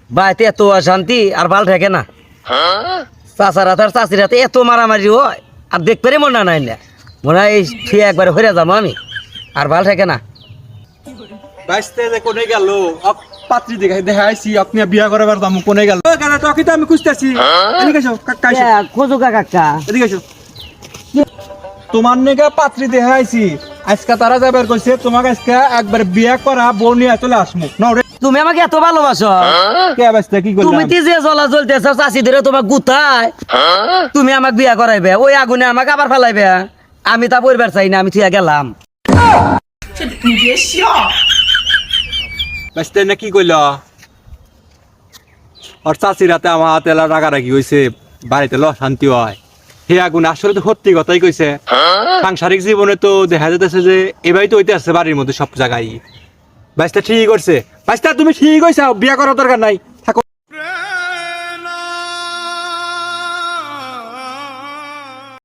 বাইতে এত অশান্তি আর ভাল থাকে না। চাচারা তার চাচিরাতে এত মারামারি হয় আর দেখতে মনে নাই না, মনে হয় এই ঠিক একবারে হয়ে যাবো আমি, আর ভাল থাকে না। বাইসতে যে কোনে গেল পাত্রী দেখাইছি আপনি বিয়া করাবার দাম কোনে গেল টকি তো আমি খুঁজতেছি। এদিকে এসো কাকা এসো, খোঁজো কাকা। এদিকে এসো। তোমার নেগা পাত্রী দেখাইছি, আজকে তারা যাবার কইছে তোমাকে আজকে একবার বিয়া করা বউ নিয়ে চলে আসমু নাও রে। তুমি আমাকে এত ভালোবাসো, কে বাইসতে কি করলাম? তুমি যে জ্বলা জ্বলতেছ চাষি ধরে তোমার গুতায়, তুমি আমাকে বিয়া করাইবে, ওই আগুনে আমাকে আবার ফেলাইবে। আমি তা পরিবার চাই না, আমি থিয়া গেলাম। বাইসতে না কি কইল? আর চাষি রাতে আমার হাতে রাগারাগি হয়েছে, বাড়িতে শান্তি হয়। হে আগুন আসলে তো সত্যি কথাই কইছে। সাংসারিক জীবনে তো দেখা যেতেছে যে এবারই তো হইতে আসছে বাড়ির মধ্যে সব জায়গায়। বাইসটা ঠিক করছে, বাইসটা তুমি ঠিক কইছাও, বিয়া করার দরকার নাই।